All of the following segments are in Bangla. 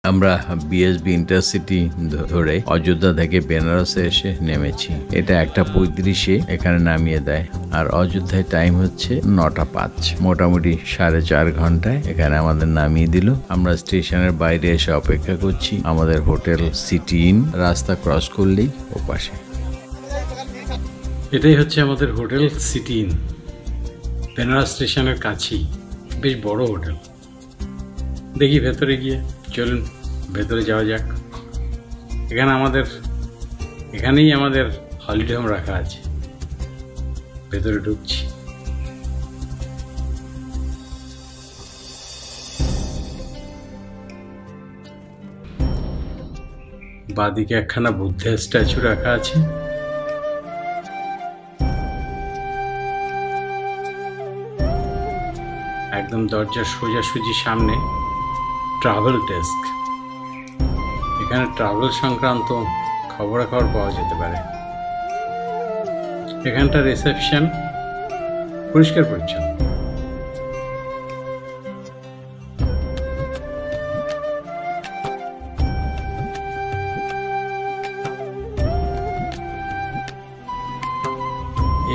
আমরা বিএসবি ইন্টারসিটি ধরে অযোধ্যা থেকে বেনারসে এসে নেমেছি। এটা 1:35-এ এখানে নামিয়ে দেয়, আর অযোধ্যায় টাইম হচ্ছে 9:05। মোটামুটি 4.5 ঘন্টায় এখানে আমাদের নামিয়ে দিল। আমরা স্টেশনের বাইরে এসে অপেক্ষা করছি। আমাদের হোটেল সিটি ইন, রাস্তা ক্রস করলেই ও পাশে। এটাই হচ্ছে আমাদের হোটেল সিটি ইন, বেনারস স্টেশনের কাছেই। বেশ বড় হোটেল। দেখি ভেতরে গিয়ে, চলুন ভেতরে যাওয়া যাক। এখানেই আমাদের হলিডে হোম রাখা আছে। ভেতরে ঢুকছি। বাদিকে একখানা বুদ্ধের স্ট্যাচু রাখা আছে। একদম দরজার সোজাসুজি সামনে ট্রাভেল ডেস্ক। এখানে ট্রাভেল সংক্রান্ত খবরাখবর পাওয়া যেতে পারে। এখানটা রিসেপশন, পরিষ্কার পরিচ্ছন্ন।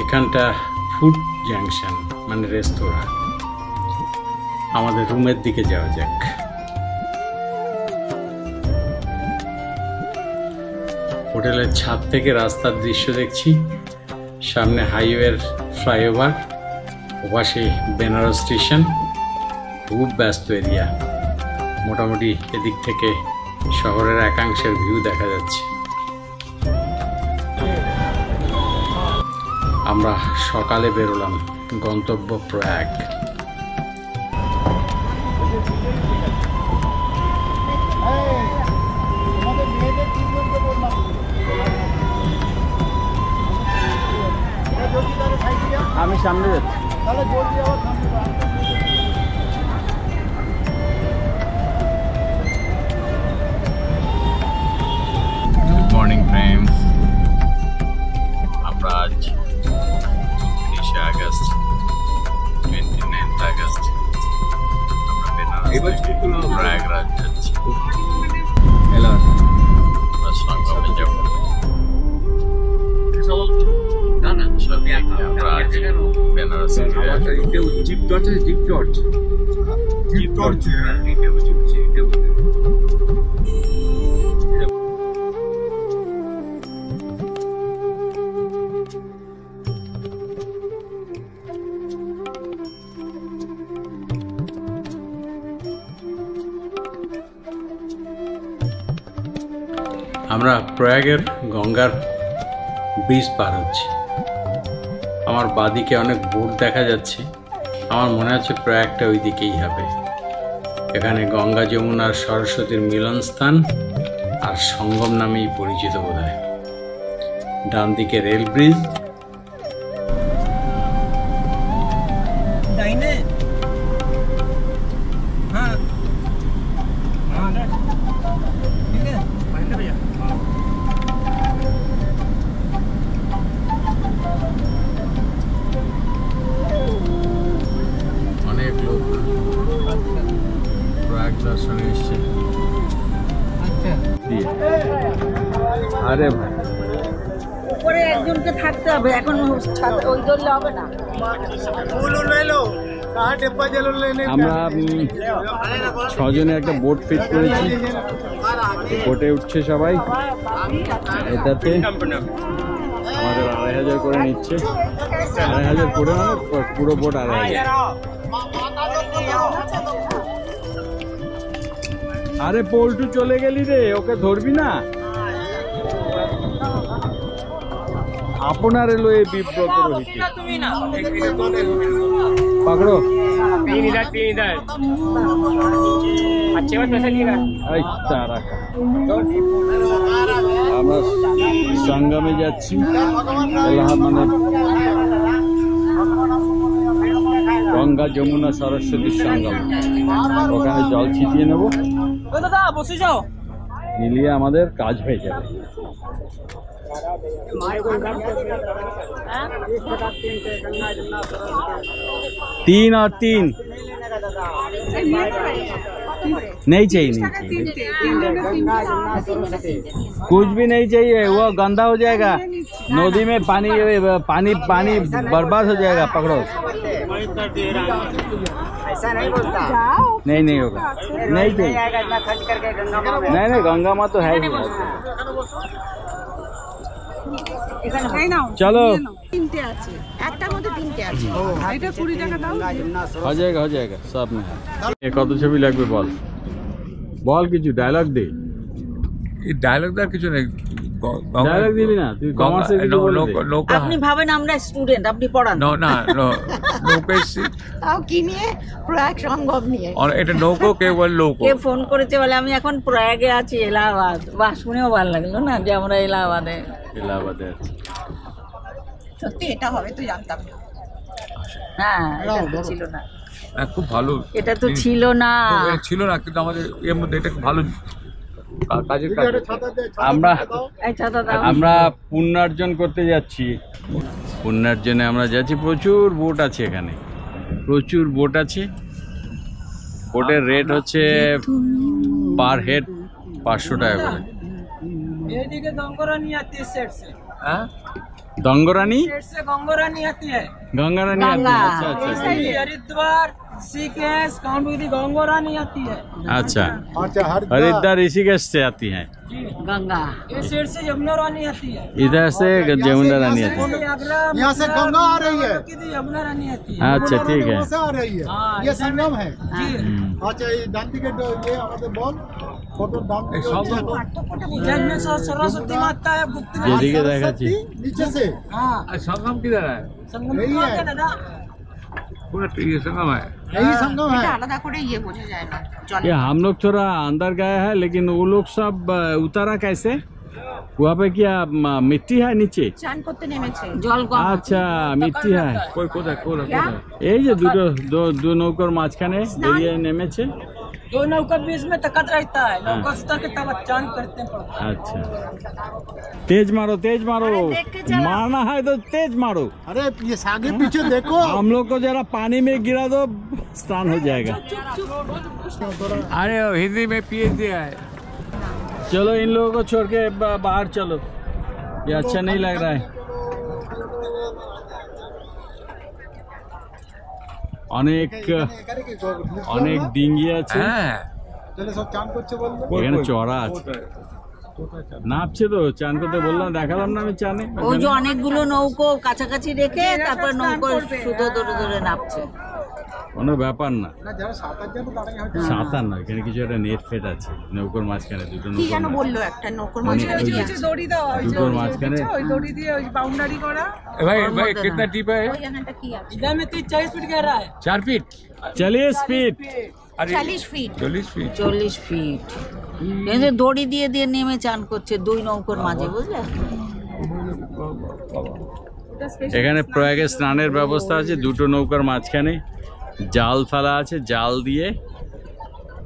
এখানটা ফুড জাংশন, মানে রেস্তোরাঁ। আমাদের রুমের দিকে যাওয়া যাক। হোটেলের ছাদ থেকে রাস্তার দৃশ্য দেখছি। সামনে হাইওয়ের ফ্লাইওভার, ওপাশে বেনারস স্টেশন। খুব ব্যস্ত এরিয়া। মোটামুটি এদিক থেকে শহরের একাংশের ভিউ দেখা যাচ্ছে। আমরা সকালে বেরোলাম, গন্তব্য প্রয়াগ। আমি সামনে যাচ্ছি। Good morning friends. আমরা আজ 29 আগস্ট, 29 আগস্ট আমরা বেনারস প্রয়াগরাজ যাচ্ছি। আমরা সঙ্গমে যাব। আমরা প্রয়াগের গঙ্গার ব্রিজ পার হচ্ছি। আমার বাদিকে অনেক বোট দেখা যাচ্ছে। আমার মনে হচ্ছে প্রয়াগটা ওই দিকেই হবে। এখানে গঙ্গা যমুনার সরস্বতীর মিলন স্থান আর সঙ্গম নামেই পরিচিত বোধহয়। ডান দিকে রেল ব্রিজ। দর্শনে এসছে। আরে ভাই, উপরে একজনকে থাকতে হবে, এখন ওই ধরলে হবে না। আমরা 6 জনে একটা বোট ফিট করেছি। বোটে উঠছে সবাই। এটাতে আমাদের 2,500 করে নিচ্ছে। 2,500 করে, মানে পুরো বোট 2,500। আরে পল্টু চলে গেলি রে, ওকে ধরবি না? আপনার এলো এই বিব্রত রহিতে। পাকড়ো আমরা সঙ্গমে যাচ্ছি। মানে গঙ্গা যমুনা সরস্বতীর সঙ্গম। ওখানে জল ছিটিয়ে নেবো, মিলিয়ে আমাদের কাজ হয়ে যাবে। 3 और 3 नहीं चाहिए, नहीं चाहिए, कुछ भी नहीं चाहिए, वो गंदा हो जाएगा, नदी में पानी पानी पानी बर्बाद हो जाएगा, पकड़ो। ऐसा नहीं बोलता। नहीं नहीं होगा, नहीं चाहिए, खर्च करके गंगा माँ में। नहीं नहीं गंगा माँ तो है ही। चलो তিনটে আছে, একটার মধ্যে তিনটে আছে। এটা 20 টাকা দাও। हो जाएगा सब में है। एक কত ছবি লাগবে বল, বল কিছু ডায়লগ দে। এই ডায়লগ দা কিছু নেই, ডায়লগ দিবি না তুই, কমার্সে কিছু বল দে। আপনি ভাবেন আমরা স্টুডেন্ট, আপনি পড়ান। না নৌকা এসছি, তাও কি নিয়ে? প্রয়াগ সঙ্গম নিয়ে। এটা নৌকো কেবল নৌকো। কে ফোন করেছে বলে আমি এখন প্রয়াগে আছি, এলাহাবাদ। বাহ, শুনেও ভালো লাগলো না যে আমরা এলাহাবাদে আছি। সত্যি এটা হবে তো জানতাম না। হ্যাঁ, এটা তো ছিল না, খুব ভালো, এটা তো ছিল না, ছিল না, কিন্তু আমাদের এর মধ্যে এটা খুব ভালো কাজের কাজ। আমরা পুণ্যার্জন করতে যাচ্ছি, পুণ্যার্জনে আমরা যাচ্ছি। প্রচুর বোট আছে এখানে, প্রচুর বোট আছে। বোটের রেট হচ্ছে পার হেড 500 টাকা করে। এইদিকে গঙ্গরানি आती है सेट से। হ্যাঁ, गंगोरानी सेट से गंगरानी आती है। गंगारानी आती है। अच्छा अच्छा हरिद्वार ऋषिकेश कांडूरी गंगरानी आती है। अच्छा, हरिद्वार ऋषिकेश से आती हैं, गंगा। ये सेट से यमुना रानी आती है। इधर से जमुना रानी आती है। यहाँ से गंगा आ रही है, यमुना रानी आती है। अच्छा ठीक है। आ रही है, ये संगम है। अच्छा, ये डांडी के ये हमारे बॉल फोटो डाल उज्जैन में सरस्वती माता है, गुप्त में যেদিকে দেখাচ্ছি नीचे से। हाँ, संगम किधर है? संगम यही कहाँ है। है दादा? पूरा ये संगम है। यही संगम है। আলাদা করে ইয়ে বোঝা যায় না। ये हम लोग थोड़ा अंदर गए हैं, लेकिन वो लोग सब उतारा कैसे? वहाँ पे क्या मिट्टी है नीचे? চান করতে নেমেছে, জল কম। अच्छा, मिट्टी है। कोई कोदा এই যে দু নৌকার মাঝখানে বেরিয়ে নেমেছে। दो नौका बीच में तकत रहता है, नौका सुता के तब चांद करते हैं। अच्छा, तेज मारो तेज मारो, मारना है तो तेज मारो। अरे ये आगे पीछे देखो। हम लोग को जरा पानी में गिरा दो, स्नान हो जाएगा। अरे हिंदी में पीएच दिया है। चलो इन लोगों को छोड़ के बाहर चलो, ये अच्छा नहीं लग रहा है। অনেক ডিঙ্গি আছে, হ্যাঁ, চলে সব চান করছে বললো। এখানে চড়া আছে, নাপছে তো। চান করতে বললাম, দেখালাম না আমি চানে। ওই যে অনেকগুলো নৌকো কাছাকাছি রেখে তারপর নৌকো সুতো ধরে ধরে নাপছে। কোনো ব্যাপার না, না যারা সাঁতার জানে তারাই হয়তো। সাঁতার না, এখানে কিছু একটা নেট ফেট আছে নৌকোর মাঝখানে, দুটো কি যেন নৌকোর বললো একটা নৌকোর মানে মাঝখানে ওই কি আছে? দড়ি দেওয়া, দুটোর মাঝখানে। ওই দড়ি দিয়ে ওই বাউন্ডারি করা। भाई भाई कितना डीप है? ওই জায়গাটা কি আছে? इधर में 40 फीट गहरा है। 4 फीट। চলিয়ে স্পিড। 40 ফিট। 40 फीट। 40 ফিট। এই যে দড়ি দিয়ে দিয়ে নেমে চান করছে দুই নৌকোর মাঝে, বুঝলে? এখানে প্রয়াগে স্নানের ব্যবস্থা আছে, দুটো নৌকার মাঝখানে জাল ফেলা আছে, জাল দিয়ে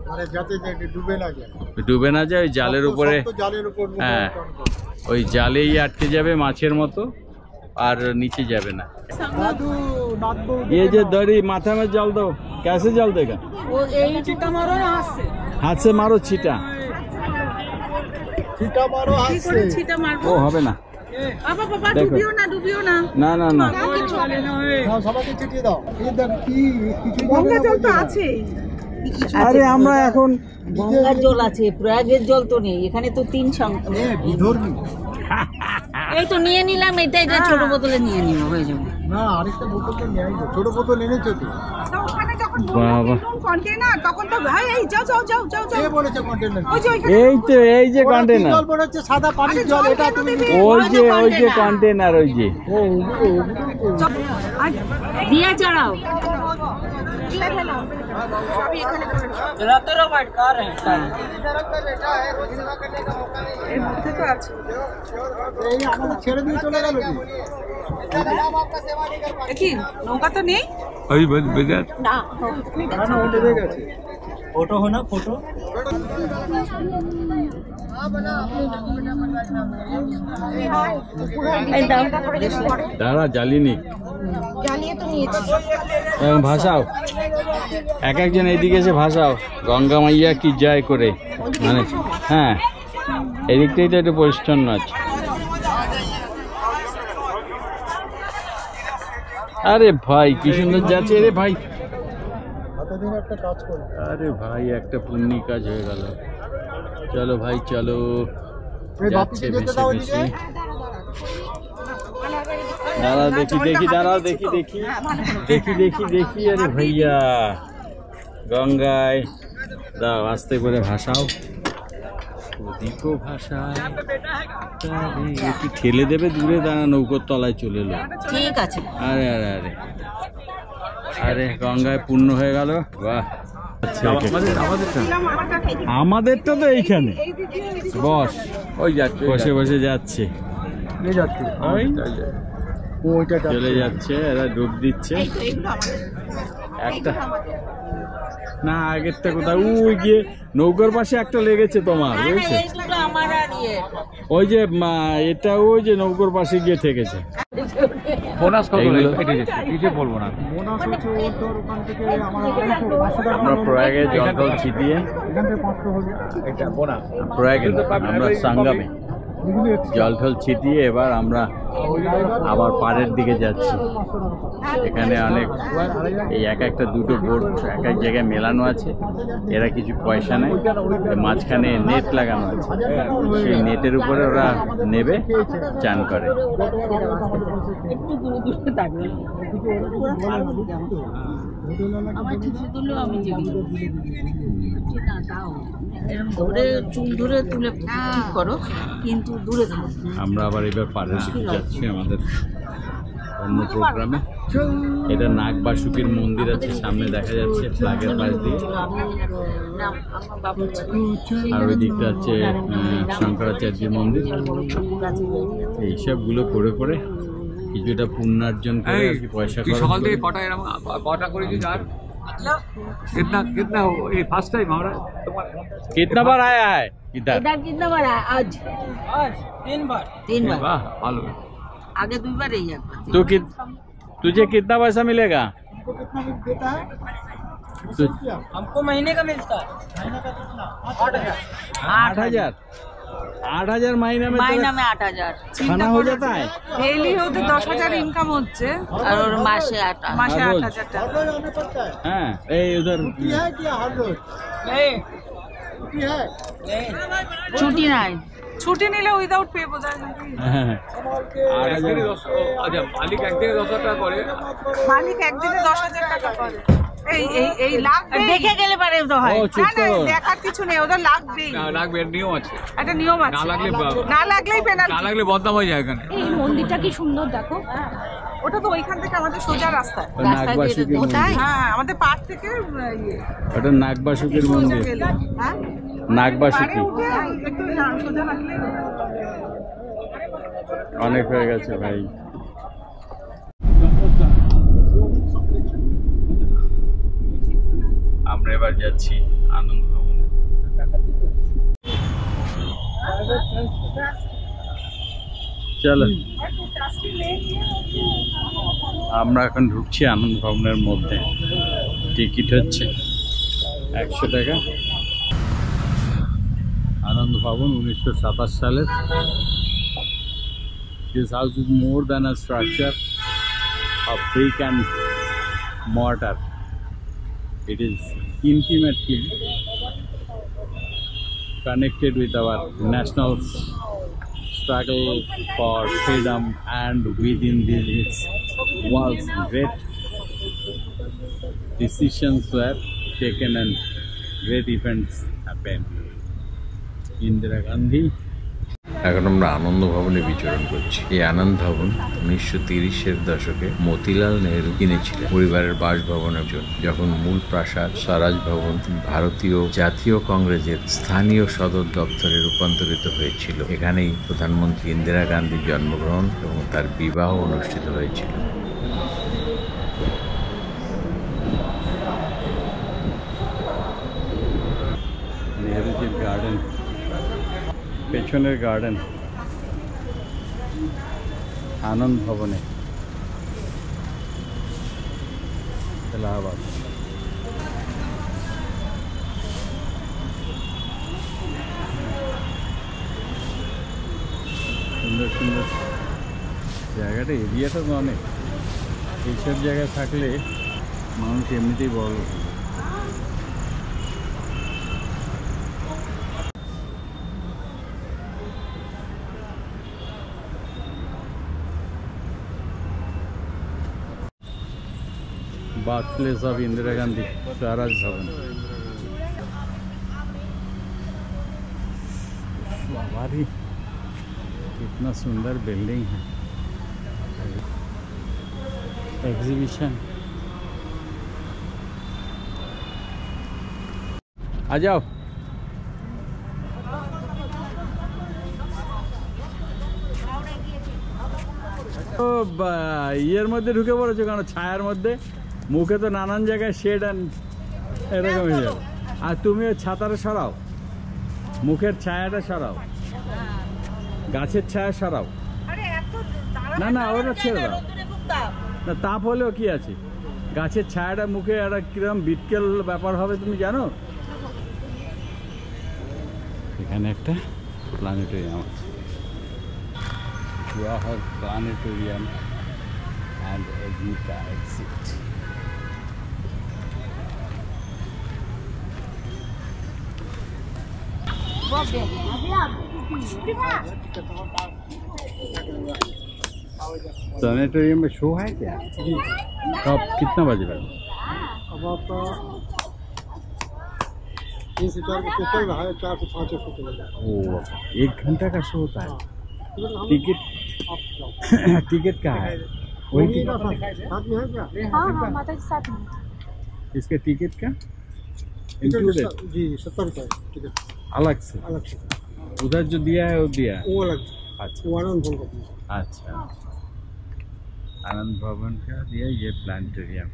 মানে যাতে ডুবে না যায়। ডুবে না যায়, ওই জালের উপরে। তো জালের উপর। হ্যাঁ, ওই জালেই আটকে যাবে মাছের মতো, আর নিচে যাবে না। दादू नादू ये जो दड़ी माथा में जल दो, कैसे जल देगा? ও এই चिट्टा मारो ना हाथ से। हाथ से मारो छीटा, छिटा मारो हाथ से। ছিটা মারবো। ও হবে না। বাবা বাবা, দেখো। ডুবিও না, ডুবিও না। না না না, নাও সবাইকে ছিটিয়ে দাও। এই দেখ কি কিছু গঙ্গা জল তো আছে। আরে আমরা এখন গঙ্গার জল আছে, প্রয়াগের জল তো নেই। এখানে তো 3 বিধর্মী। এই তো নিয়ে নিলাম, এটা এটা ছোট বোতলে নিয়ে নিব, হয়ে যাবে। না আরেকটা বোতল তো নিয়ে আইলো, ছোট বোতল এনেছো তো। ওখানে যখন বাবা, কন্টেনার তখন তো ভাই এই যাও যাও যাও যাও কে বলেছে কন্টেনার? এই তো এই যে কন্টেনার, জল মনে হচ্ছে সাদা পানির জল, এটা তুমি ওই যে কন্টেনার, ওই যে দিয়া চড়াও। चलाते रहो, वाइट कार है। এই আমাদের ছেড়ে দিয়ে চলে গেল কি? কি নৌকা তো নেই अभी बस बजा। না, না না ও ডুবে গেছে। फोटो हो ना फोटो দাঁড়া জ্বালিনি জ্বালিয়ে তো নিয়েছি। ভাসাও, এক একজন এইদিকে এসে ভাসাও, গঙ্গা মাইয়া কি যায় করে, মানে হ্যাঁ এদিকটাই তো একটু পরিচ্ছন্ন আছে। আরে ভাই কি সুন্দর যাচ্ছে রে ভাই, একটা কাজ করো আরে ভাই একটা পুণ্যি কাজ হয়ে গেল। চলো ভাই চলো, যাচ্ছে বেশি বেশি। দাঁড়াও দেখি দেখি, দাঁড়াও দেখি দেখি দেখি দেখি দেখি, আরে ভাইয়া গঙ্গায় দাও আস্তে করে ভাসাও, ওদিকও ভাসায়, একটু ঠেলে দেবে দূরে, দাঁড়া নৌকোর তলায় চলে এলো। ঠিক আছে। আরে আরে আরে আরে গঙ্গায় পূর্ণ হয়ে গেল, বাহ। আমাদেরটা তো এইখানে বস, ওই যাচ্ছে বসে বসে যাচ্ছে, নিয়ে যাচ্ছি ওই ওইটা চলে যাচ্ছে, এরা ডুব দিচ্ছে। একটা না আগেরটা কোথায়, ওই গিয়ে নৌকার পাশে একটা লেগেছে তোমার, বুঝেছো? ওই যে এটা ওই যে নৌকার পাশে গিয়ে ঠেকেছে। বোনাস কত এইগুলো? কিছু বলবো না। বোনাস হচ্ছে ওর তোর ওখান থেকে আমার 500 টাকা আমরা প্রয়াগে জল টল ছিটিয়ে, এখান থেকে 500 হবে এটা বোনাস প্রয়াগে না, আমরা সাঙ্গামে জল টল ছিটিয়ে এবার আমরা আবার পাড়ের দিকে যাচ্ছি। এখানে অনেক এই এক একটা দুটো বোট এক এক জায়গায় মেলানো আছে, এরা কিছু পয়সা নেয়, মাঝখানে নেট লাগানো আছে, সেই নেটের উপরে ওরা নেবে চান করে। আমার কিছু তুলেও আমি ধরে চুল ধরে তুলে ঠিক করো, কিন্তু দূরে ধরো। আমরা আবার এবার পাড়ের দিকে যাচ্ছি আমাদের অন্য প্রোগ্রামে। এটা নাগবাসুকির মন্দির আছে সামনে দেখা যাচ্ছে ফ্ল্যাগের পাশ দিয়ে, আর ওই দিকটা হচ্ছে শঙ্করাচার্যের মন্দির। এইসবগুলো করে করে কিছুটা পুণ্যার্জন করে আর কি পয়সা খরচ সকাল করে। থেকে কটা এরকম কটা করেছিস আর कितना कितना ये फर्स्ट टाइम हमारा तुम्हारा कितना बार आया है इधर? इधर कितना बार आया? आज 3 बार। 3 बार। वाह भालो आगे 2 बार ही है। तो तुझे कितना पैसा मिलेगा? हमको कितना देता है हमको महीने का मिलता है। महीने का कितना 8,000 8,000 महीने में महीना तेरा में 8,000। खाना हो जाता है? ডেইলি হতে 10,000 ইনকাম হচ্ছে और मासे 8 মাসে हर रोज? 8,000 টাকা। हर रोज आना पड़ता है हाँ ए उधर छुट्टी है क्या हर रोज नहीं छुट्टी है नहीं छुट्टी नहीं। ছুটি নিলে উইদাউট পে বোঝায় নাকি? हाँ, 8,000 আচ্ছা মালিক একদিনে 10,000 টাকা করে মালিক একদিনে 10,000 টাকা করে। এই এই এই লাগবে देखे गेले पारे तो है। ও চুপ না করো। দেখার কিছু নেই, ওদের লাগবেই, না লাগবে এর নিয়ম আছে একটা নিয়ম না আছে, লাগলে না লাগলেই না পেনাল্টি। লাগলে বদনাম হয়ে যায় এখানে এই মন্দিরটা কি সুন্দর দেখো। ওটা তো ওইখান থেকে আমাদের সোজা রাস্তা। ওই নাগবাসুকির মন্দির, হ্যাঁ আমাদের পার্ক থেকে ইয়ে ওটা নাগবাসুকির সোজা মন্দির, গেলে, হ্যাঁ পাড়ে নাগবাসুকি। উঠে একটু সোজা রাখলেই হবে। অনেক হয়ে গেছে ভাই। আমরা এবার যাচ্ছি আনন্দ ভবনে। চলো আমরা এখন ঢুকছি আনন্দ ভবনের মধ্যে। টিকিট হচ্ছে 100 টাকা। আনন্দ ভবন 1927 সালের। This house is more than a structure of brick and mortar. It is intimately connected with our national struggle for freedom, and within its walls great decisions were taken and great events happened. Indira Gandhi। এখন আমরা আনন্দ ভবনে বিচরণ করছি। এই আনন্দ ভবন 1930-এর দশকে মতিলাল নেহেরু কিনেছিলেন পরিবারের বাসভবনের জন্য, যখন মূল প্রাসাদ স্বরাজ ভবন ভারতীয় জাতীয় কংগ্রেসের স্থানীয় সদর দপ্তরে রূপান্তরিত হয়েছিল। এখানেই প্রধানমন্ত্রী ইন্দিরা গান্ধীর জন্মগ্রহণ এবং তার বিবাহ অনুষ্ঠিত হয়েছিল। পেছনের গার্ডেন আনন্দ ভবনে এলাহাবাদ। সুন্দর সুন্দর জায়গাটা, এরিয়াটা তো অনেক। এইসব জায়গায় থাকলে মানুষ এমনিতেই বড় লোক হবে। Birth place of Indira Gandhi Swaraj Bhavan. बाबारी कितना सुंदर बिल्डिंग है। एग्जीबिशन आ जाओ। ও ইয়ের মধ্যে ঢুকে পড়েছো কেন? ছায়ার মধ্যে, মুখে তো নানান জায়গায় শেড এরকম হয়ে যাবে। আর তুমিও ছাতাটা সরাও, মুখের ছায়াটা সরাও, গাছের ছায়া সরাও। না না ওটা ছেড়ে দাও না, তাপ হলেও কি আছে, গাছের ছায়াটা মুখে একটা কিরকম বিটকেল ব্যাপার হবে তুমি জানো। এখানে একটা প্ল্যানেটোরিয়াম আছে, জওহর প্ল্যানেটোরিয়াম অ্যান্ড এগনিকা এক্সিট। प्लानिटोरियम में शो है क्या? जी। कब कितना बजे तक? अब आपका 3 से 4 बजे चल रहा है, 4 से 5 बजे चलेगा। ओ 1 घंटा का शो होता है। टिकट टिकट का है वही टिकट साथ में है क्या? हाँ हाँ माता जी साथ में। इसके टिकट का इंक्लूडेड? जी 70 रुपये टिकट अलग से? अलग से, उधर जो दिया है वो दिया है? वो अलग। अच्छा वो आनंद भवन का दिया। अच्छा, आनंद भवन का दिया, ये प्लानिटोरियम।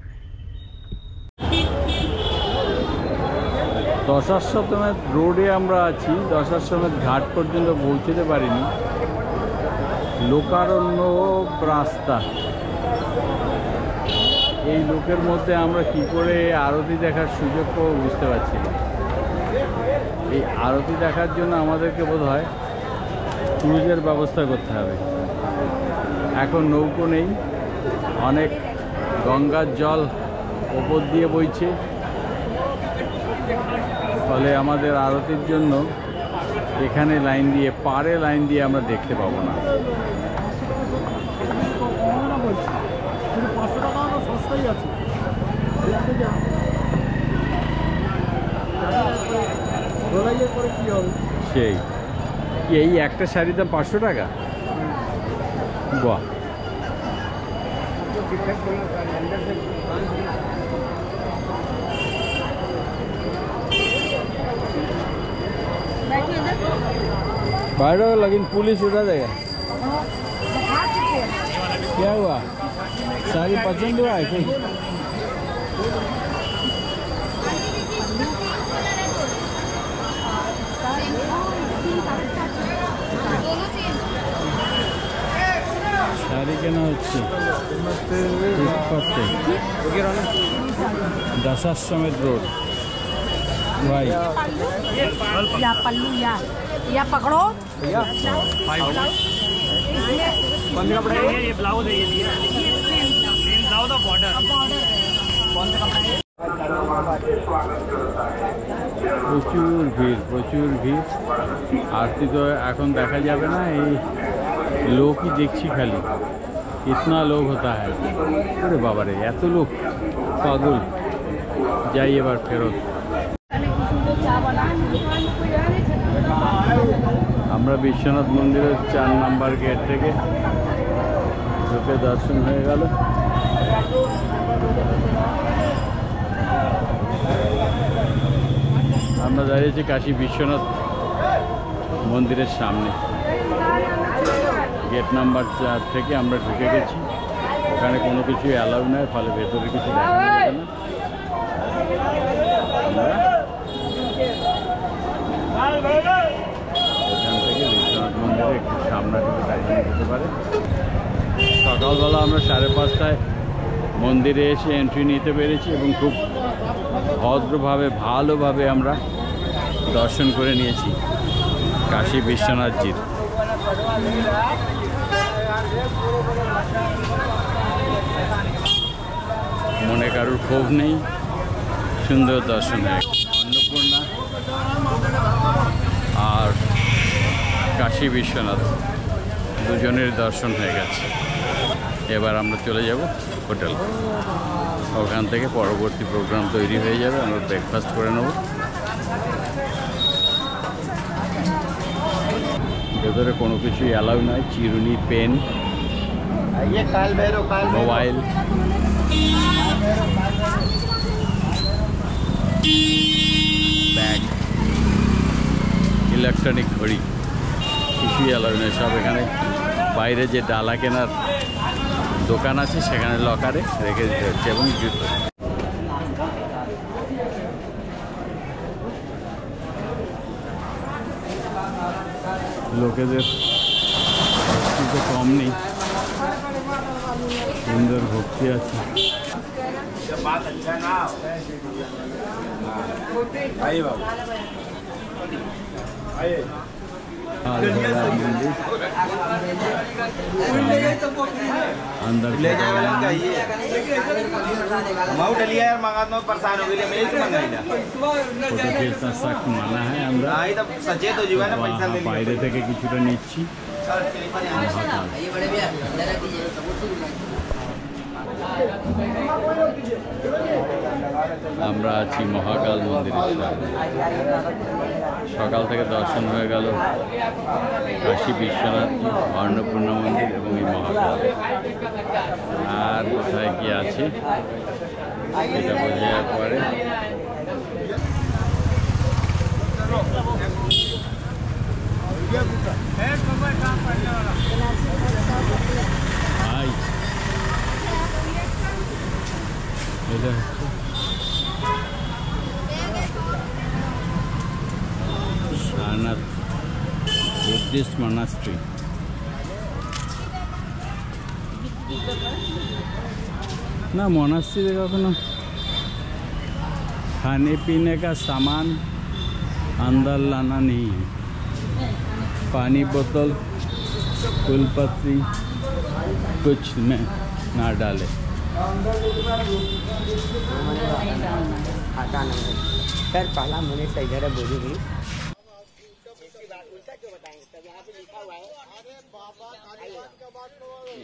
দশাশ্বমেধ রোডে আমরা আছি, দশাশ্বমেধ ঘাট পর্যন্ত পৌঁছতে পারিনি। লোকারণ্য রাস্তা, এই লোকের মধ্যে আমরা কি করে আরতি দেখার সুযোগ পাবো বুঝতে পারছি না। এই আরতি দেখার জন্য আমাদেরকে বোধহয় ক্রুজের ব্যবস্থা করতে হবে। এখন নৌকো নেই, অনেক গঙ্গার জল ওপর দিয়ে বইছে, ফলে আমাদের আরতির জন্য এখানে লাইন দিয়ে, পাড়ে লাইন দিয়ে আমরা দেখতে পাবো না। সেই কি এই একটা শাড়ির দাম 500 টাকা? বাহ, बैठो लेकिन पुलिस उठा देगा। क्या हुआ, साड़ी पसंद हुआ है कोई? শাড়ি কেনা হচ্ছে ফুটপাতে, দশাশ্বমেধ রোড। भाई या पल्लू या पकड़ो। कौन सा कपड़ा है ये? ब्लाउज है, ये ब्लाउज ऑफ बॉर्डर। कौन सा कपड़ा है? প্রচুর ভিড়, প্রচুর ভিড়। আরতি তো এখন দেখা যাবে না, এই লোকই দেখছি খালি, ইতনা লোক হতা है। আরে বাবারে এত লোক, পাগল। যাই এবার ফেরত। আমরা বিশ্বনাথ মন্দিরের 4 নম্বর গেট থেকে ঢুকে দর্শন হয়ে গেল। আমরা দাঁড়িয়েছি কাশী বিশ্বনাথ মন্দিরের সামনে। গেট নাম্বার 4 থেকে আমরা ঢুকে গেছি। ওখানে কোনো কিছু অ্যালাউ নয়, ফলে ভেতরে কিছু দেখানো যাবে না। আমরা একটু সামনাটুকু দাঁড়িয়ে যেতে পারে। সকালবেলা আমরা 5:30টায় মন্দিরে এসে এন্ট্রি নিতে পেরেছি এবং খুব ভদ্রভাবে ভালোভাবে আমরা দর্শন করে নিয়েছি কাশী বিশ্বনাথজির। মনে কারুর ক্ষোভ নেই, সুন্দর দর্শন হয়ে গেছে। অন্নপূর্ণা আর কাশী বিশ্বনাথ দুজনের দর্শন হয়ে গেছে। এবার আমরা চলে যাব হোটেল, ওখান থেকে পরবর্তী প্রোগ্রাম তৈরি হয়ে যাবে, আমরা ব্রেকফাস্ট করে নেব। ভেতরে কোনো কিছুই অ্যালাউ নয়, চিরুনি, পেন, মোবাইল, ব্যাগ, ইলেকট্রনিক ঘড়ি কিছুই অ্যালাউ নয়। সব এখানে বাইরে যে ডালা কেনার দোকান আছে সেখানে লকারে রেখে দিতে হচ্ছে, এবং জুতো। লোকেদের তো কম নেই, সুন্দর ভক্তি আছে। अंदर सख्त माना है আমরা বাইরে থেকে কিছুটা নিচ্ছি। আমরা আছি মহাকাল মন্দিরের সামনে। সকাল থেকে দর্শন হয়ে গেল কাশী বিশ্বনাথ, অন্নপূর্ণা মন্দির এবং এই মহাকাল। আর কোথায় কি আছে এটা বোঝা যাওয়ার পরে এটা হচ্ছে সারনাথ বুদ্ধিস্ট মনাস্ট্রি। ना मोनास्ट्री देखा कखनो खाने पीने का सामान अंदर लाना नहीं है। पानी बोतल, फूलपत्ती कुछ में ना डाले। सर पहला मैंने सही जगह बोली थी।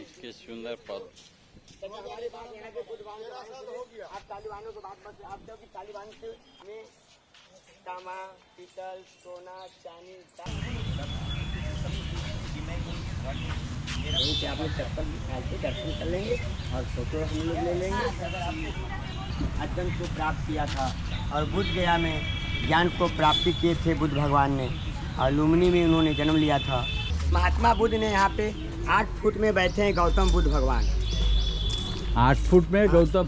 इसके सुंदर पद आप तालिबानों को बात मत आप जब तालिबान से में तांबा, पीतल, सोना, चांदी यहीं पे आप लोग चप्पल निकाल के दर्शन कर लेंगे और फोटो हम लोग ले लेंगे। अर्जुन को प्राप्त किया था और बुद्ध गया में ज्ञान को प्राप्ति किए थे बुद्ध भगवान ने, और लुम्बिनी में उन्होंने जन्म लिया था। महात्मा बुद्ध ने यहाँ पे 8 फुट में बैठे हैं गौतम बुद्ध भगवान। 8 फुट में गौतम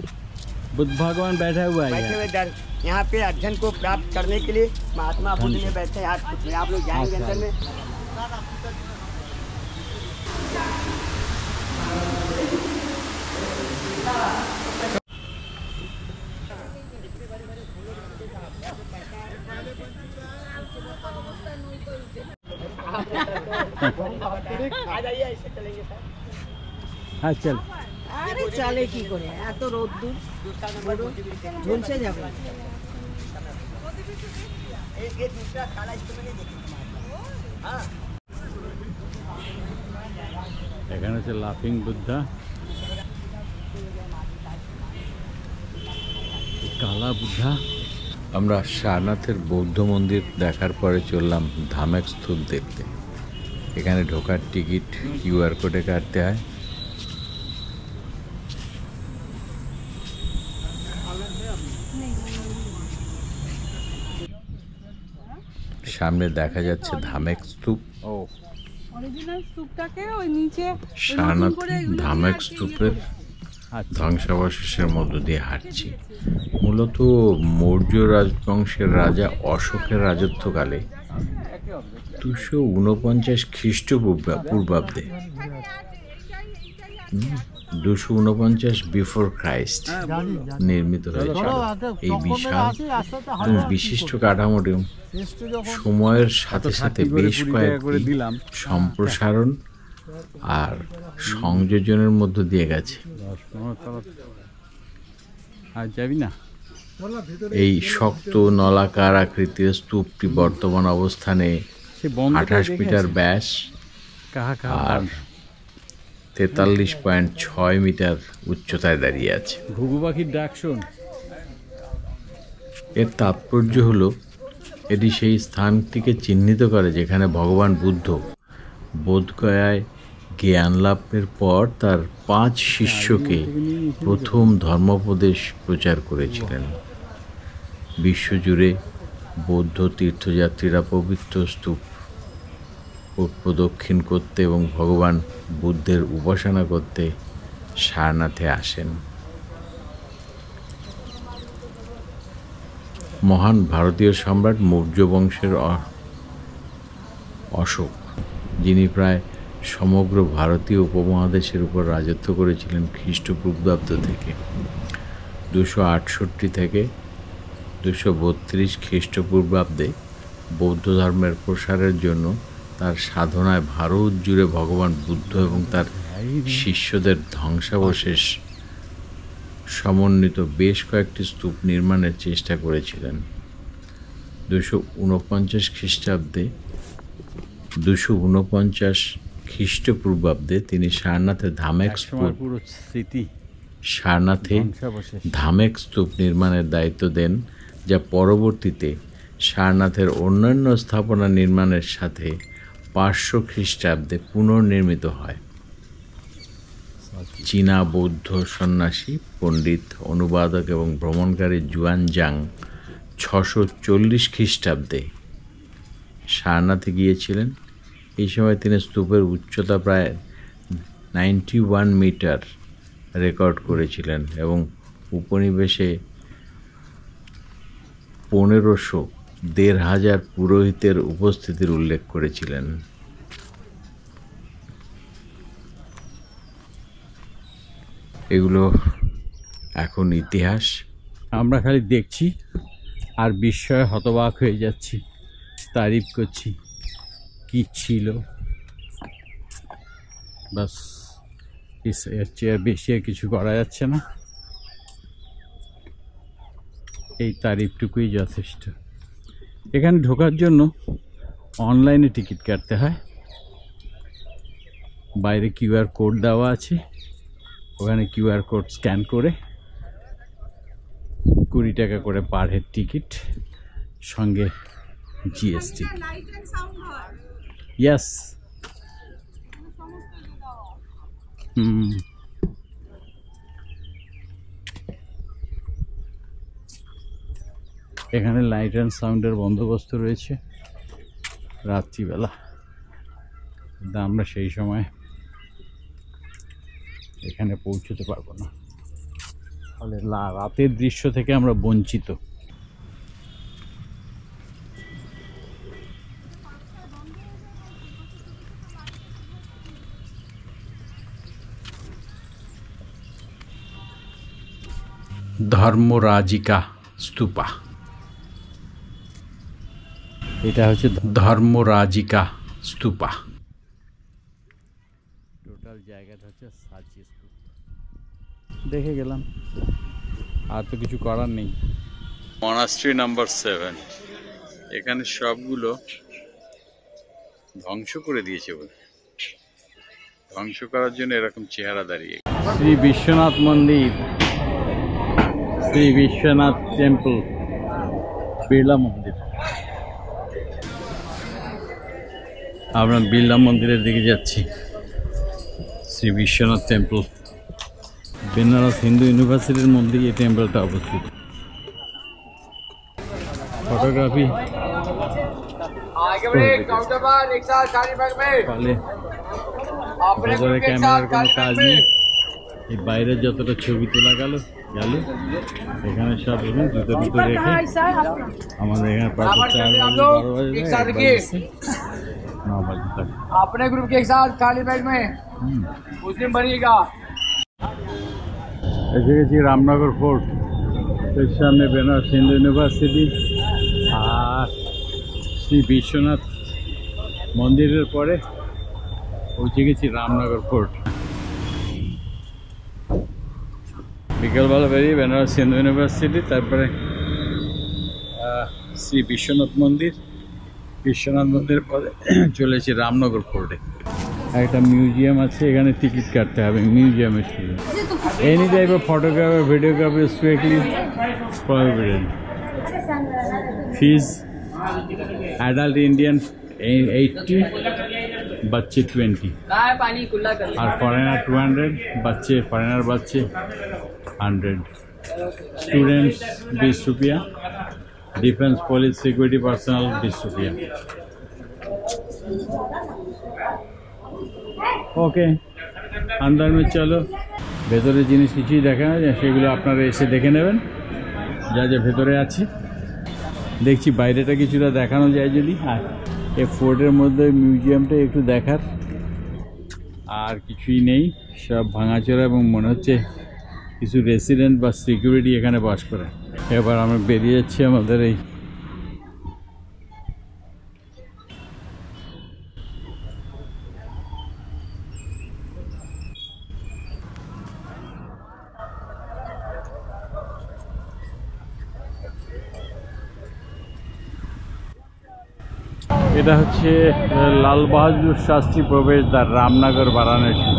बुद्ध भगवान बैठा हुआ है। बैठे हुए यहाँ पे अर्जुन को प्राप्त करने के लिए महात्मा बुद्ध ने बैठे 8 फुट में। आप लोग जाएंगे अंदर में। आ जाइए, ऐसे चलेंगे सर। हाँ चल। আরে চলে কি করে, এত রোদ্দুর ঝুলছে যাবে। ये दूसरा काला इसको मैंने देखा। हाँ এখানে হচ্ছে লাফিং বুদ্ধা, কালা বুদ্ধা। আমরা সারনাথের বৌদ্ধ মন্দির দেখার পরে চললাম ধামেক স্তূপ দেখতে। এখানে ঢোকার টিকিট QR কোডে কাটতে হয়। সামনে দেখা যাচ্ছে ধামেক স্তূপ। ও অরিজিনাল স্তূপটাকে ওই নিচে সারনাথ ধামেক স্তূপের ধ্বংসাবশেষের মধ্য দিয়ে হাঁটছি। মূলত মৌর্য রাজবংশের রাজা অশোকের রাজত্বকালে 249 খ্রিস্টপূর্বাব্দে, 249 বিফোর ক্রাইস্ট নির্মিত হয়েছিল। এই বিশাল এবং বিশিষ্ট কাঠামোটি সময়ের সাথে সাথে বেশ কয়েকটি সম্প্রসারণ আর সংযোজনের মধ্য দিয়ে গেছে। আর যাবি না? এই শক্ত নলাকার আকৃতির স্তূপটি বর্তমান অবস্থানে 28 মিটার ব্যাস আর 43.6 মিটার উচ্চতায় দাঁড়িয়ে আছে। ঘুঘু পাখির ডাক শোন। এর তাৎপর্য হলো এটি সেই স্থানটিকে চিহ্নিত করে যেখানে ভগবান বুদ্ধ বোধগয়ায় জ্ঞান লাভের পর তার 5 শিষ্যকে প্রথম ধর্মোপদেশ প্রচার করেছিলেন। বিশ্বজুড়ে বৌদ্ধ তীর্থযাত্রীরা পবিত্র স্তূপ প্রদক্ষিণ করতে এবং ভগবান বুদ্ধের উপাসনা করতে সারনাথে আসেন। মহান ভারতীয় সম্রাট মৌর্য বংশের অশোক, যিনি প্রায় সমগ্র ভারতীয় উপমহাদেশের উপর রাজত্ব করেছিলেন খ্রিস্টপূর্বাব্দ থেকে 268 থেকে 232 খ্রিস্টপূর্বাব্দে, বৌদ্ধ ধর্মের প্রসারের জন্য তার সাধনায় ভারত জুড়ে ভগবান বুদ্ধ এবং তার শিষ্যদের ধ্বংসাবশেষ সমন্বিত বেশ কয়েকটি স্তূপ নির্মাণের চেষ্টা করেছিলেন। 249 খ্রিস্টপূর্বাব্দে তিনি সারনাথে ধামেক স্তূপ নির্মাণের দায়িত্ব দেন, যা পরবর্তীতে সারনাথের অন্যান্য স্থাপনা নির্মাণের সাথে 500 খ্রিস্টাব্দে পুনর্নির্মিত হয়। চীনা বৌদ্ধ সন্ন্যাসী, পণ্ডিত, অনুবাদক এবং ভ্রমণকারী জুয়ানজাং 640 খ্রিস্টাব্দে সারনাথে গিয়েছিলেন। এই সময় তিনি স্তূপের উচ্চতা প্রায় 91 মিটার রেকর্ড করেছিলেন এবং উপনিবেশে 1500 পুরোহিতের উপস্থিতির উল্লেখ করেছিলেন। এগুলো এখন ইতিহাস। আমরা খালি দেখছি আর বিস্ময়ে হতবাক হয়ে যাচ্ছি, তারিফ করছি কি ছিল। বাস, এর চেয়ে বেশি আর কিছু করা যাচ্ছে না। এই তারিফটুকুই যথেষ্ট। এখানে ঢোকার জন্য অনলাইনে টিকিট কাটতে হয়। বাইরে কিউআর কোড দেওয়া আছে, ওখানে কিউআর কোড স্ক্যান করে 20 টাকা করে পার হেড টিকিট, সঙ্গে জিএসটি। ইয়েস। এখানে লাইট অ্যান্ড সাউন্ডের বন্দোবস্ত রয়েছে রাত্রিবেলা, কিন্তু আমরা সেই সময় এখানে পৌঁছতে পারবো না, ফলে রাতের দৃশ্য থেকে আমরা বঞ্চিত। ধর্মরাজিকা স্তূপা, এটা হচ্ছে ধর্মরাজিকা স্তূপা। টোটাল জায়গাটা হচ্ছে সাচি স্তূপ। দেখে গেলাম, আর তো কিছু করার নেই। মনাস্ট্রি নাম্বার 7, এখানে সবগুলো ধ্বংস করে দিয়েছে বলে, ধ্বংস করার জন্য এরকম চেহারা দাঁড়িয়ে। শ্রী বিশ্বনাথ মন্দির, শ্রী বিশ্বনাথ টেম্পল, বিড়লা মন্দির। আমরা বিড়লা মন্দিরের দিকে যাচ্ছি। শ্রী বিশ্বনাথ টেম্পল, বেনারস হিন্দু ইউনিভার্সিটির মধ্যে এই টেম্পলটা অবস্থিত। ফটোগ্রাফি ফলে ভেতরে ক্যামেরার কোনো কাজ নেই, এই বাইরে যতটা ছবি তোলা গেল গেল এখানে সব দেখুন জুতো টুতো রেখে আমাদের এখানে প্রায় 4 বাজে 9 বাজে तक अपने ग्रुप के साथ खाली बैग में मुस्लिम बनिएगा। এসে গেছি রামনগর ফোর্ট, এর সামনে বেনারস হিন্দু ইউনিভার্সিটি আর শ্রী বিশ্বনাথ মন্দিরের পরে পৌঁছে গেছি রামনগর ফোর্ট। বিকেলবেলা বেরিয়ে বেনারস হিন্দু ইউনিভার্সিটি, তারপরে শ্রী বিশ্বনাথ মন্দিরের পরে চলেছি রামনগর ফোর্টে। একটা মিউজিয়াম আছে, এখানে টিকিট কাটতে হবে মিউজিয়ামের শুধু। Any type of photography videography strictly prohibited. Fees adult Indian 80, बच्चे 20 और फॉरेनर 200, फॉरेनर बच्चे 100, स्टूडेंट्स 20 रुपया, डिफेंस पुलिस सिक्योरिटी पर्सनल 20 रुपया। ओके अंदर में चलो, ভেতরে জিনিস কিছুই দেখানো যায় সেগুলো আপনারা এসে দেখে নেবেন যা যা ভেতরে আছে। দেখছি বাইরেটা কিছুটা দেখানো যায় যদি, আর এই ফোর্টের মধ্যে মিউজিয়ামটা একটু দেখার, আর কিছুই নেই, সব ভাঙাচোরা এবং মনে হচ্ছে কিছু রেসিডেন্ট বা সিকিউরিটি এখানে বাস করে। এবার আমরা বেরিয়ে যাচ্ছি আমাদের এই এটা হচ্ছে লাল বাহাদুর শাস্ত্রী প্রবেশদ্বার রামনগর বারাণসী।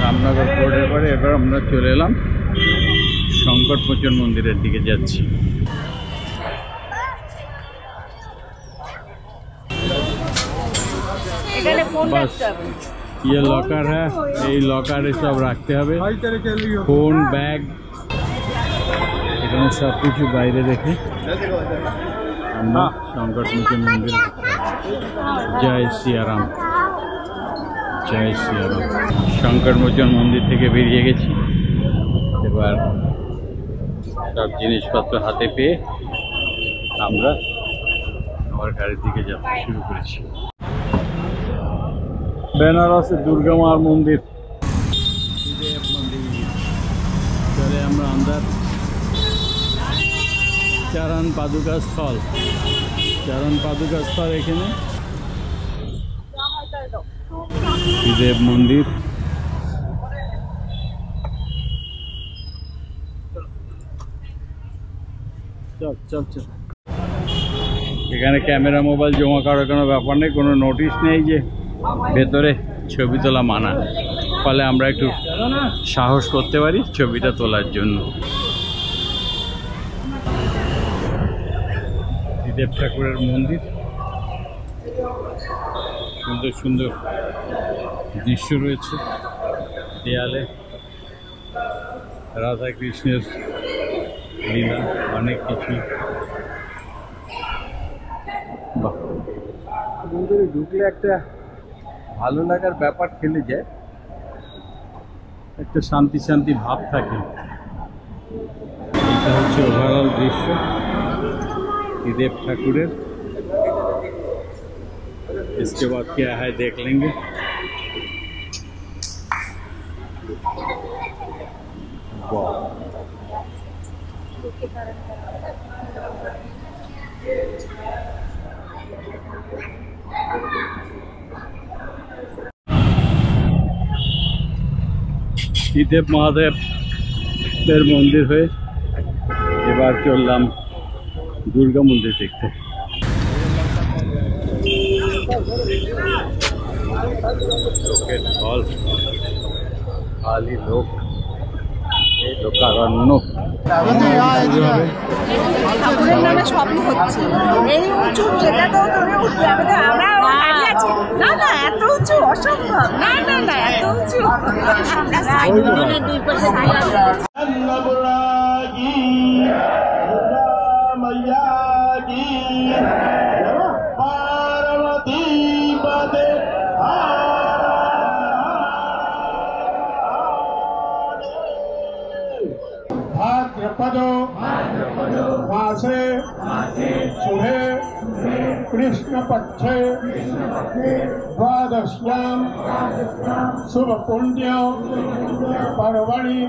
রামনগর ফোর্টের পরে এবার আমরা চলে এলাম সংকটমোচন মন্দিরের দিকে যাচ্ছি। बस ये लॉकर है, এই লকারে সব রাখতে হবে, ফোন ব্যাগ এখানে সব কিছু বাইরে রেখে আমরা সংকটমোচন মন্দির। জয় সিয়ারাম, জয় সিয়ারাম। সংকটমোচন মন্দির থেকে বেরিয়ে গেছি, এবার সব জিনিসপত্র হাতে পেয়ে আমরা আমার গাড়ির দিকে যাত্রা শুরু করেছি। বেনারসে দুর্গা মার মন্দির, চলে আমরা अंदर। चरण पादुका स्थल এখানে দেব মন্দির। চল এখানে ক্যামেরা মোবাইল জমা করার কোনো ব্যাপার নেই, কোনো নোটিশ নেই যে ভেতরে ছবি তোলা মানা, ফলে আমরা একটু সাহস করতে পারি ছবিটা তোলার জন্য। দেব ঠাকুরের মন্দির, সুন্দর সুন্দর দৃশ্য রয়েছে দেয়ালে, রাধা কৃষ্ণের লীলা, অনেক কিছু। বাহ, মন্দিরে ঢুকলে একটা ভালো লাগার ব্যাপার খেলে যায়, একটা শান্তি শান্তি ভাব থাকে। এটা হচ্ছে ওভারঅল দৃশ্য देव ठाकुर। इसके बाद क्या है देख लेंगे। দেব মহাদেবের মন্দির হয়ে এবার চললাম দুর্গা মন্দির দেখতে। লোকের ঢল, খালি লোক, লোকারণ্য। ঠাকুরের নামে সবই হচ্ছে। এই উঁচু জায়গাটাও ধরে উঠবে, আমরা দাঁড়িয়ে আছি। না এত উঁচু অসম্ভব, না এত উঁচু। দুই পাশে भारत मासे शुभे कृष्ण पक्षे द्वादश्यां शुभ पुण्य पर्वणि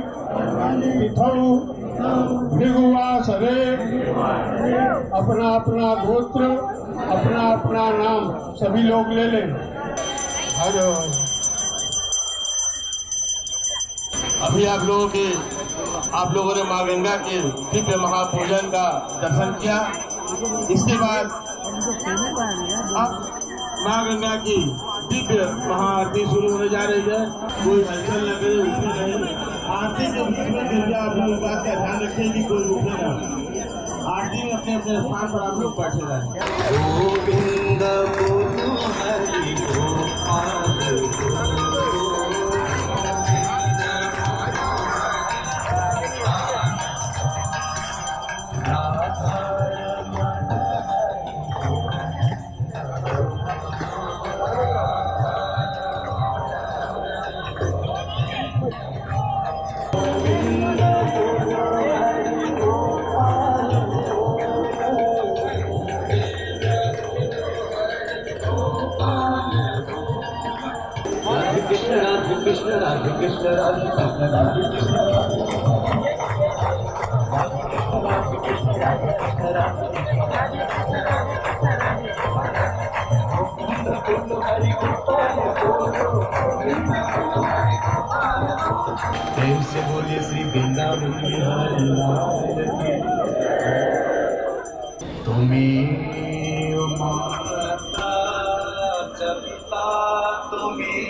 तिथौ भृगुवासरे अपना अपना गोत्र अपना अपना नाम सभी लोग ले लें। हेलो, अभी आप लोगों ने माँ गंगा के दिव्य महापूजन का दर्शन किया। इसके बाद माँ गंगा की दिव्य महाआरती शुरू होने जा रही है। कोई हलचल न करे, उठे नहीं। आरती के बीच में कृपया आप लोग बात का ध्यान रखें कि कोई उठे ना। आरती में अपने अपने स्थान पर आप लोग बैठे रहें। गोविंद बोलो Hari Gopal. Krishna Radhe Krishna Radhe Krishna Radhe Krishna प्रेम से बोलिए श्री वृंदावन बिहारी लाल की। तुम्हें माता पिता तुम्हें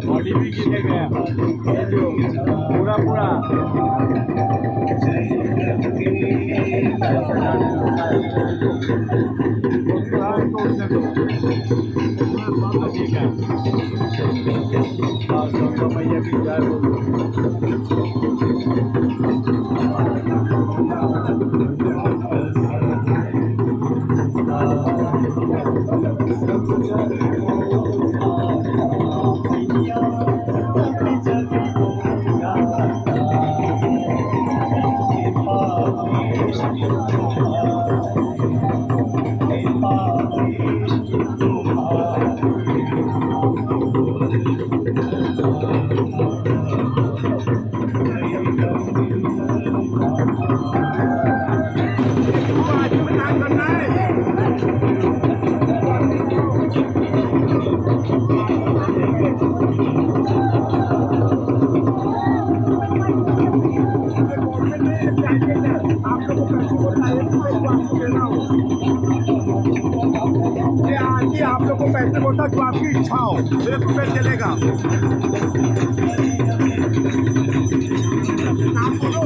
बॉडी भी गिरेगा पूरा पूरा मैया की जय बोलो। आप लोग को पैसे होता जो आपकी इच्छा हो, 1 रुपये चलेगा। नाम बोलो।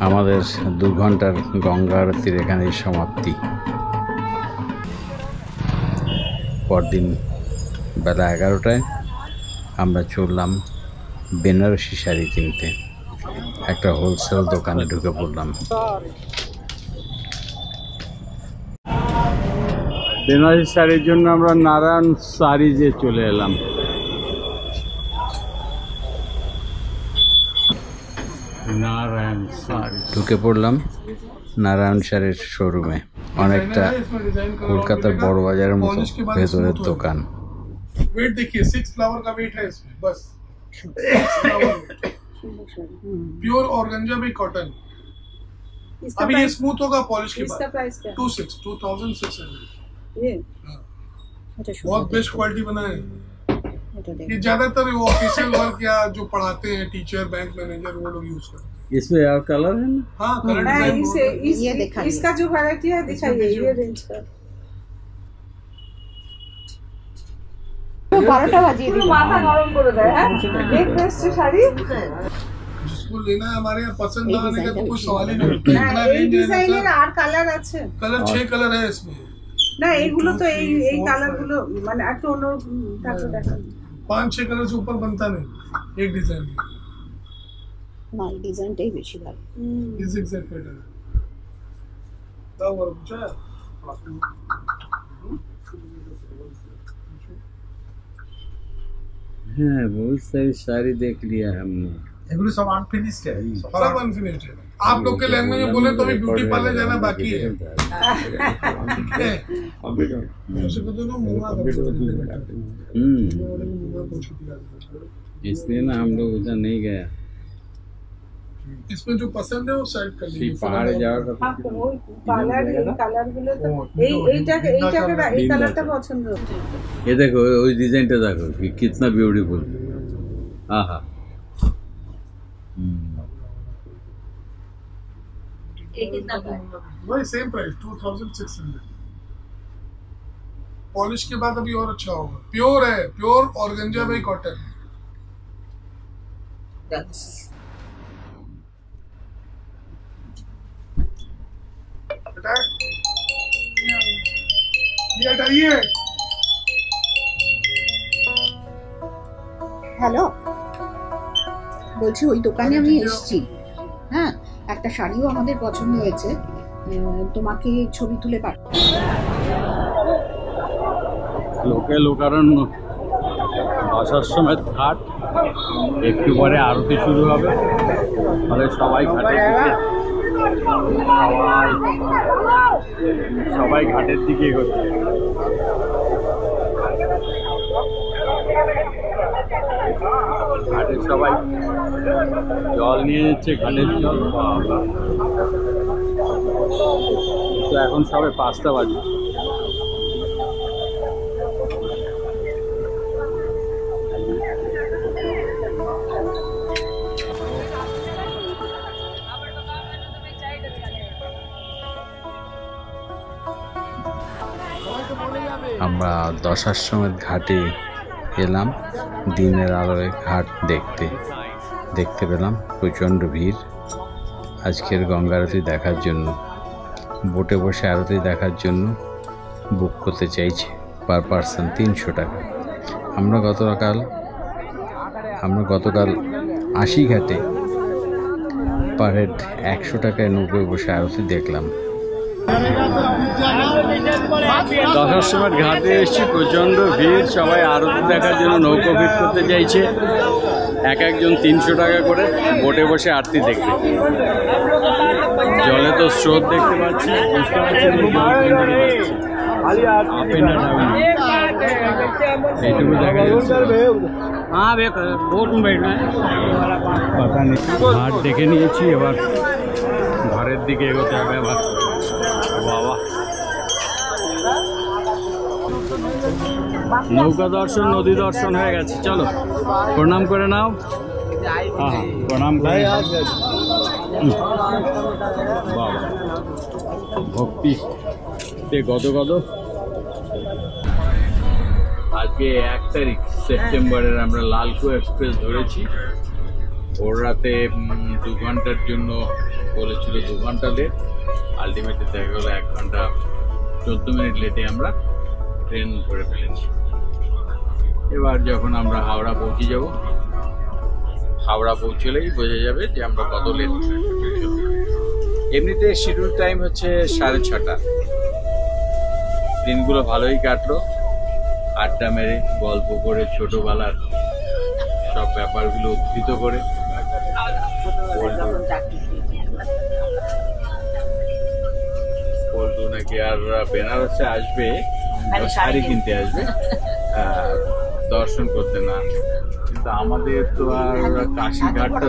আমাদের 2 ঘন্টার গঙ্গা আরতির এখানে সমাপ্তি। পরদিন বেলা 11টায় আমরা চললাম বেনারসি শাড়ি কিনতে। একটা হোলসেল দোকানে ঢুকে পড়লাম। বেনারসি শাড়ির জন্য আমরা নারায়ণ শাড়িজে চলে এলাম। নারায়ণ শাড়ি ঢুকে পড়লাম নারায়ণ শাড়ির শোরুমে। অনেকটা কলকাতার বড় বাজারের মতো ভেতরের দোকান। वेट देखिए 6 फ्लावर का वेट है इसमें बस। प्योर ऑर्गेंजा भी कॉटन। अभी ये स्मूथ होगा पॉलिश के बाद। 2600 ये बहुत बेस्ट क्वालिटी बना है। ये ज्यादातर वो ऑफिशियल वर्क या जो पढ़ाते हैं टीचर बैंक मैनेजर वो लोग यूज करते हैं। इसमें और कलर है ना? हाँ कलर डिजाइन इसका जो वैरायटी है दिखाइए ये रेंज का। 12টা বাজিয়ে দিই, মাথা গরম করে দেয়। হ্যাঁ, নেক বেস্ট শাড়ি जिसको लेना है हमारे यहाँ पसंद ना आने का तो कोई सवाल ही नहीं। না এই ডিজাইনের আর কালার আছে? कलर 6 कलर है इसमें। না এইগুলো তো এই কালারগুলো মানে একটু অন্য থাকতে দেখান। 5-6 कलर से ऊपर बनता नहीं एक डिजाइन में। না এই ডিজাইনটাই বেশি ভালো। ये zigzag पैटर्न है। दाव और पूछा हाँ बहुत सारी साड़ी देख लिया हमने। एগুলো सब अनफिनिश्ड है। सब अनफिनिश्ड है। आप लोग के लैंग्वेज में बोले तो भी ब्यूटी पार्लर जाना बाकी है। इसलिए ना हम लोग उधर नहीं गया। इसमें जो पसंद है वो साइड कर लीजिए। पहाड़ जाओ কালারগুলো তো এই কালারটা পছন্দ হচ্ছে। ये देखो वही डिजाइनটা देखो कि कितना ब्यूटीफुल। हाँ हाँ वही सेम प्राइस 2600। पॉलिश के बाद अभी और अच्छा होगा। प्योर है, प्योर ऑर्गेंजा बाई कॉटन। ये हटाइए। হ্যালো, বলছি ওই দোকানে আমি এসেছি। হ্যাঁ, একটা শাড়িও আমাদের পছন্দ হয়েছে, তোমাকে ছবি তুলে পাঠাবো। লোকে লোকারণ্য বসার সময় ঘাট, একটু পরে আরতি শুরু হবে, ফলে সবাই ঘাটের দিকে সবাই ঘাটের দিকে এগোচ্ছে। ঘাটের সবাই জল নিয়ে যাচ্ছে, ঘাটের জল। তো এখন সবে 5টা বাজে। আমরা দশাশ্রমের ঘাটে এলাম। দিনের আলোয় ঘাট দেখতে পেলাম প্রচণ্ড ভিড় আজকের গঙ্গা আরতি দেখার জন্য। বোটে বসে আরতি দেখার জন্য বুক করতে চাইছে পার পার্সন 300 টাকা। আমরা গতকাল 80 ঘাটে পার হেড 100 টাকায় নৌকোয় বসে আরতি দেখলাম। দশাশ্রমের ঘাটে এসেছি, প্রচণ্ড ভিড়। সবাই আরতি দেখার জন্য নৌকো ভিড় করতে চাইছে। একজন 300 টাকা করে বোটে বসে আরতি দেখবে। জলে তো স্রোত দেখতে পাচ্ছি, বুঝতে পারছি এইটুকু দেখা যাচ্ছে। ঘাট দেখে নিয়েছি, এবার ঘরের দিকে এগোতে হবে। আবার বাবা, নৌকা দর্শন, নদী দর্শন হয়ে গেছে। চলো প্রণাম করে নাও। হ্যাঁ, প্রণাম করে বাবা, ভক্তিতে গদগদ। আজকে 1 তারিখ সেপ্টেম্বরের আমরা লালকুয়া এক্সপ্রেস ধরেছি। ভোর রাতে 2 ঘন্টার জন্য বলেছিল, 2 ঘন্টা লেট। আলটিমেটলি দেখা গেলো 1 ঘন্টা 14 মিনিট লেটে আমরা ট্রেন ধরে ফেলেছি। এবার যখন আমরা হাওড়া পৌঁছে যাব, হাওড়া পৌঁছলেই বোঝা যাবে যে আমরা কত লেট। এমনিতে শিডিউল টাইম হচ্ছে 6:30। দিনগুলো ভালোই কাটলো, আড্ডা মেরে গল্প করে, ছোটবেলার সব ব্যাপারগুলো উদ্ধৃত করে। পল্টু নাকি আর বেনারসে আসবে, শাড়ি কিনতে আসবে, দর্শন করতে না। কিন্তু আমাদের তো আর কাশীঘাটটা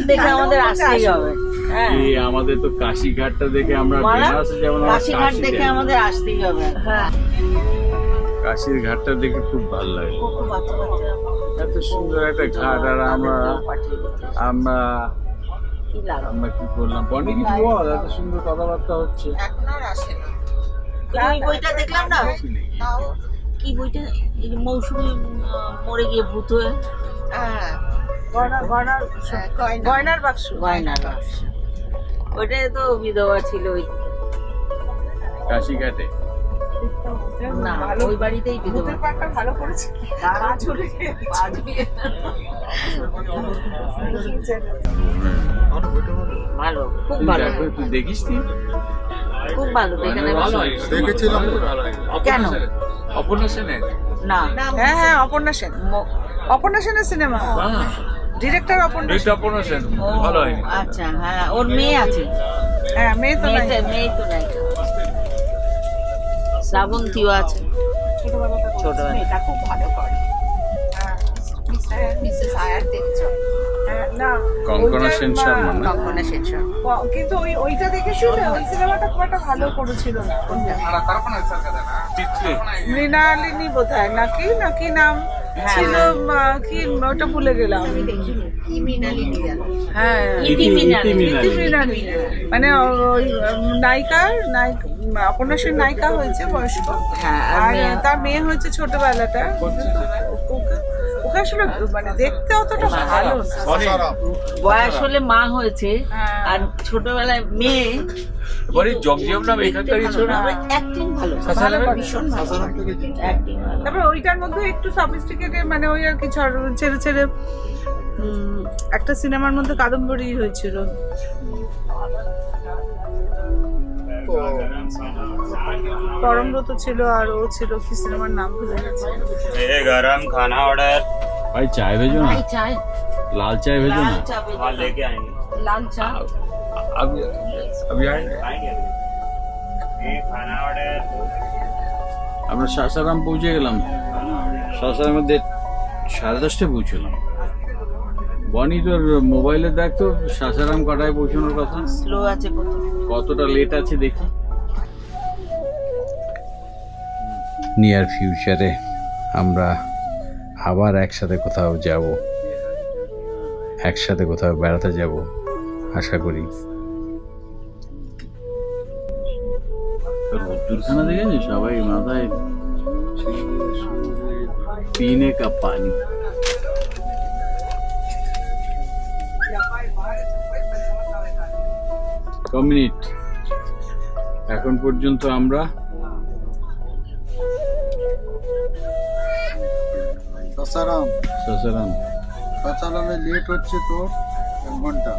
দেখে আমাদের আসতেই হবে। আমাদের তো কাশীঘাটটা দেখে আমরা বেনারসে যেমন কাশীঘাট দেখে আমাদের আসতেই হবে। কাশীর ঘাটটা দেখে খুব ভালো লাগে। এত সুন্দর একটা ঘাট। আর আমরা কি করলাম, অনেক কিছু বল, এত সুন্দর কথাবার্তা হচ্ছে। বইটা দেখলাম না, কি বইটা, মৌসুমী মরে গিয়ে ভূত হয়ে। গয়নার বাক্স। ওটাই তো বিধবা ছিল ওই কাশিঘাটে। না ওই বাড়িতেই বিধবা। ভালো করেছে। ভালো, খুব ভালো। তুই দেখিস নি? খুব ভালো, দেখে নেবে। দেখেছিলাম। কেন? অপর্ণা সেনের? না। হ্যাঁ অপর্ণা সেন। অপর্ণা সেনের সিনেমা। ডিরেক্টর অপর্ণা সেন। ভালো হয়নি। আচ্ছা হ্যাঁ, ওর মেয়ে আছে। হ্যাঁ মেয়ে তো নাই। মেয়ে তো নাই। শ্রাবন্তীও আছে। ছোটবেলা। এটা খুব ভালো করে। মিসেস আয়ার দেখছো? না কঙ্কনা সেন শর্মা না? কঙ্কনা সেন শর্মা। কিন্তু ওইটা দেখেছি, ওই সিনেমাটা খুব একটা ভালো করেছিল না। মৃণালিনী বোধহয় নাকি নাম ছিল, কি ওটা ভুলে গেলাম। আমি দেখিনি। কি মৃণালিনী জানো? হ্যাঁ ইতি মৃণালিনী। মানে ওই অপর্ণা সেন নায়িকা হয়েছে বয়স্ক, আর তার মেয়ে হয়েছে ছোটবেলাটা। ওকে আসলে মানে দেখতে অতটা ভালো বয়স হলে মা হয়েছে, আর ছোটবেলায় মেয়ে। অ্যাক্টিং ভালো, ভীষণ ভালো। তারপরে ওইটার মধ্যে একটু সফিস্টিকেটেড, মানে ওই আর কি ছেড়ে ছেড়ে একটা সিনেমার মধ্যে কাদম্বরী হয়েছিল। পরমব্রত ছিল, আর ও ছিল কি সিনেমার নাম ভুলে গেছে। गरम खाना ऑर्डर। भाई चाय भेजो ना। চায় लाल चाय भेजो ना। हाँ लेके आएंगे। লাল চা। अभी आएंगे। ये खाना ऑर्डर। আমরা সাসারাম পৌঁছে গেলাম। সাসারামের 10:30টায় পৌঁছলাম। বনি তোর মোবাইলে দেখ তো সাসারাম কটায় পৌঁছানোর কথা। স্লো আছে কতটা লেট আছে দেখি। নিয়ার ফিউচারে আমরা আবার একসাথে কোথাও যাব, একসাথে কোথাও বেড়াতে যাব আশা করি। রোদ্দুরখানা দেখেছি সবাই মাথায় পিনে কা পানি। মিনিট এখন পর্যন্ত আমরা সাসারামে লেট হচ্ছে তো 1 ঘন্টা।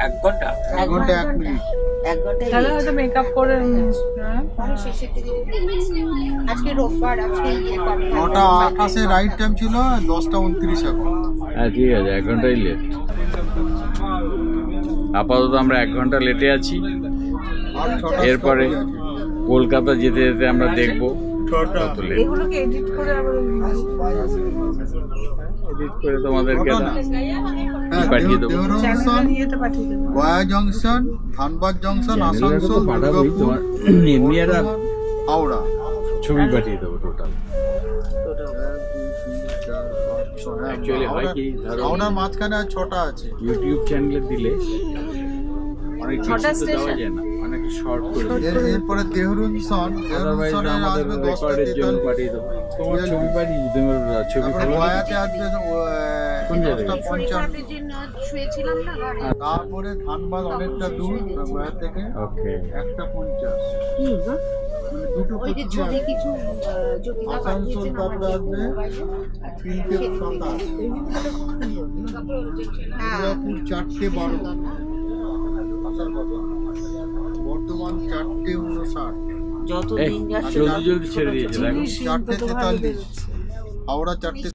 1 ঘন্টা 1 মিনিট। তাহলে হয়তো মেকআপ করে শেষের দিকে আজকে রোববার, আজকে 9:28 রাইট টাইম ছিল, 10:29 এখন। হ্যাঁ ঠিক আছে, 1 ঘন্টাই লেট। আপাতত আমরা 1 ঘন্টা লেটে আছি। এরপরে কলকাতা যেতে যেতে আমরা দেখবো কত লেট। এগুলোকে এডিট করে আবার এডিট করে তোমাদেরকে পাঠিয়ে দেবো। গয়া জংশন, ধানবাদ জংশন, আসানসোল, দুর্গাপুর, এমনি একটা হাওড়া ছবি পাঠিয়ে দেবো টোটাল। অ্যাকচুয়ালি হয় কি, হাওড়ার মাঝখানে আর 6টা আছে। ইউটিউব চ্যানেলে দিলে অনেক কিছু তো দেওয়া যায় না, অনেক শর্ট করে। এরপরে দেহরুনসন, দেহরুনসনে আসবে 10টা জন্য পাঠিয়ে দেবো। তোমার ছবি পাঠিয়ে তোমার ছবি ফলো গয়াতে আসবে কোন জায়গায়? শুয়েছিলাম না ঘরে। তারপরে ধানবাদ অনেকটা দূর গয়া থেকে। ওকে 1:50 মানে দুটো ওই যে ছবি কিছু জ্যোতিকা আসানসোল তারপরে আসবে 3:27 দুর্গাপুর 4:12 বর্ধমান 4:59 যতদিন যাচ্ছে জলদি জলদি ছেড়ে দিয়েছে দেখো। 4:43 হাওড়া 4:00